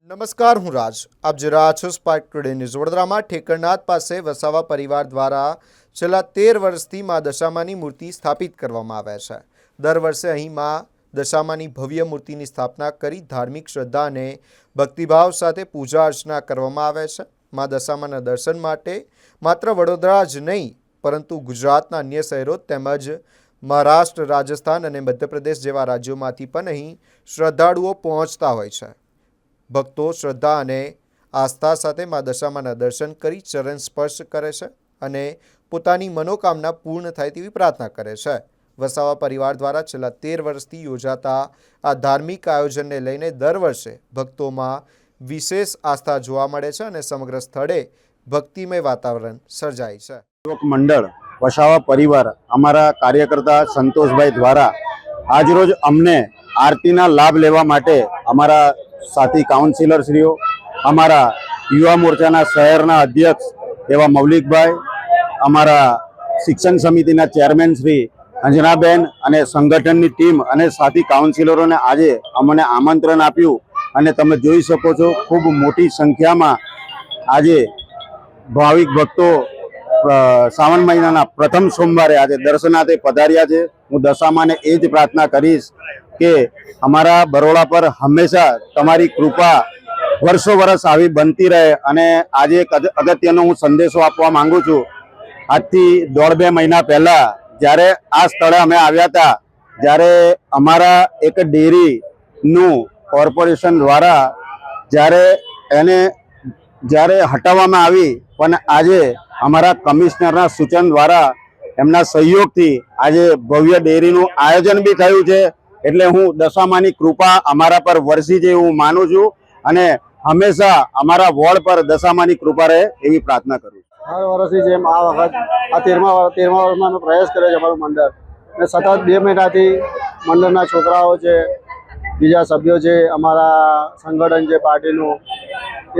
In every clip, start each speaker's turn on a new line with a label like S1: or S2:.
S1: નમસ્કાર, હું રાજ. આપ જોઈ રહ્યા છો સ્પાર્ક ટુડે ન્યૂઝ. વડોદરામાં ઠેકરનાથ પાસે વસાવા પરિવાર દ્વારા છેલ્લા 13 વર્ષથી મા દશામાની મૂર્તિ સ્થાપિત કરવામાં આવે છે. દર વર્ષે અહીં મા દશામાની ભવ્ય મૂર્તિની સ્થાપના કરી ધાર્મિક શ્રદ્ધા અને ભક્તિભાવ સાથે પૂજા અર્ચના કરવામાં આવે છે. મા દશામાના દર્શન માટે માત્ર વડોદરા જ નહીં પરંતુ ગુજરાતના અન્ય શહેરો તેમજ મહારાષ્ટ્ર, રાજસ્થાન અને મધ્યપ્રદેશ જેવા રાજ્યોમાંથી પણ અહીં શ્રદ્ધાળુઓ પહોંચતા હોય છે. ભક્તો શ્રદ્ધા અને આસ્થા સાથે મા દશામાના દર્શન કરી ચરણ સ્પર્શ કરે છે અને પોતાની મનોકામના પૂર્ણ થાય તેવી પ્રાર્થના કરે છે. વસાવા પરિવાર દ્વારા છેલ્લા 13 વર્ષથી યોજાતા આ ધાર્મિક આયોજનને લઈને દર વર્ષે ભક્તોમાં વિશેષ આસ્થા જોવા મળે છે અને સમગ્ર સ્થળે ભક્તિમય વાતાવરણ સર્જાય છે.
S2: સેવક મંડળ વસાવા પરિવાર અમારા કાર્યકર્તા સંતોષભાઈ દ્વારા આજરોજ અમને આરતીના લાભ લેવા માટે અમારા સાથી કાઉન્સિલરશ્રીઓ, અમારા યુવા મોરચાના શહેરના અધ્યક્ષ એવા મૌલિકભાઈ, અમારા શિક્ષણ સમિતિના ચેરમેન શ્રી અંજનાબેન અને સંગઠનની ટીમ અને સાથી કાઉન્સિલરોને આજે અમને આમંત્રણ આપ્યું અને તમે જોઈ શકો છો ખૂબ મોટી સંખ્યામાં આજે ભાવિક ભક્તો શ્રાવણ મહિનાના પ્રથમ સોમવારે આજે દર્શનાર્થે પધાર્યા છે. હું દશામાને એ જ પ્રાર્થના કરીશ કે અમારા બરોડા પર હંમેશા તમારી કૃપા વર્ષો વર્ષ આવી બનતી રહે. અને આજે એક અગત્યનો હું સંદેશો આપવા માંગુ છું. આજથી 1.5-2 મહિના પહેલાં જ્યારે આ સ્થળે અમે આવ્યા હતા, જ્યારે અમારા એક ડેરીનું કોર્પોરેશન દ્વારા જ્યારે હટાવવામાં આવી, પણ આજે અમારા કમિશનરના સૂચન દ્વારા એમના સહયોગથી આજે ભવ્ય ડેરીનું આયોજન બી થયું છે. એટલે હું દશામાની કૃપા અમારા પર વરસી છે એવું માનું છું અને હંમેશા અમારા વોર્ડ પર દશામાની કૃપા રહે એવી પ્રાર્થના કરું છું.
S3: હર વર્ષની જેમ આ વખત આ 13મા વર્ષમાં અમે પ્રયાસ કર્યો છે અમારું મંડળ, અને સતત 2 મહિનાથી મંડળના છોકરાઓ છે, બીજા સભ્યો છે, અમારા સંગઠન છે પાર્ટીનું,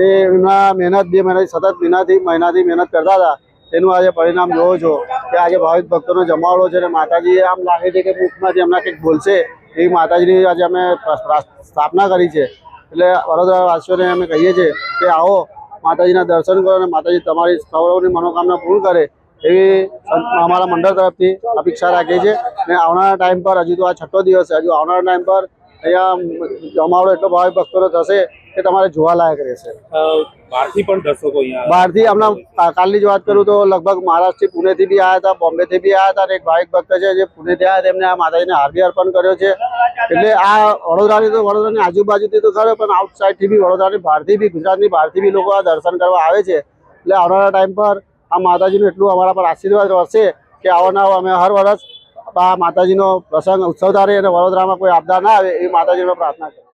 S3: એ એમના મહેનત 2 મહિનાથી સતત મહિનાથી મહેનત કરતા હતા. એનું આજે પરિણામ જોવો છો કે આજે ભાવિક ભક્તોનો જમાવડો છે અને માતાજી આમ લાગે છે કે મુખમાંથી એમના કંઈક બોલશે એવી માતાજીની આજે અમે સ્થાપના કરી છે. એટલે વડોદરાવાસીઓને અમે કહીએ છીએ કે આવો માતાજીના દર્શન કરો અને માતાજી તમારી સૌની મનોકામના પૂર્ણ કરે એવી અમારા મંડળ તરફથી અપેક્ષા રાખીએ છીએ. અને આવનારા ટાઈમ પર, હજુ તો આ 6ઠ્ઠો દિવસ છે, હજુ આવનારા ટાઈમ પર અહીંયા જમાવડો એટલો ભાવિક ભક્તોનો થશે કે તમારે જોવાલાયક રહેશે.
S4: બહારથી પણ દર્શકો અહીંયા
S3: બહારથી હમણાં કાલની જ વાત કરું તો લગભગ મહારાષ્ટ્રથી, પુણેથી બી આવ્યા હતા, બોમ્બેથી બી આવ્યા હતા, અને એક ભાવિક ભક્ત છે જે પુણેથી આવ્યા તેમને આ માતાજીને હાર્દિક અર્પણ કર્યો છે. એટલે આ વડોદરાની આજુબાજુથી તો ખરો, પણ આઉટસાઇડથી બી, વડોદરાની બહારથી બી, ગુજરાતની બહારથી બી લોકો આ દર્શન કરવા આવે છે. એટલે આવનારા ટાઈમ પર આ માતાજીનું એટલું અમારા પર આશીર્વાદ રહેશે કે આવનાર અમે હર વર્ષ આ માતાજીનો પ્રસંગ ઉત્સવ ધારે અને વડોદરામાં કોઈ આપદા ના આવે એવી માતાજીને પ્રાર્થના કરીએ.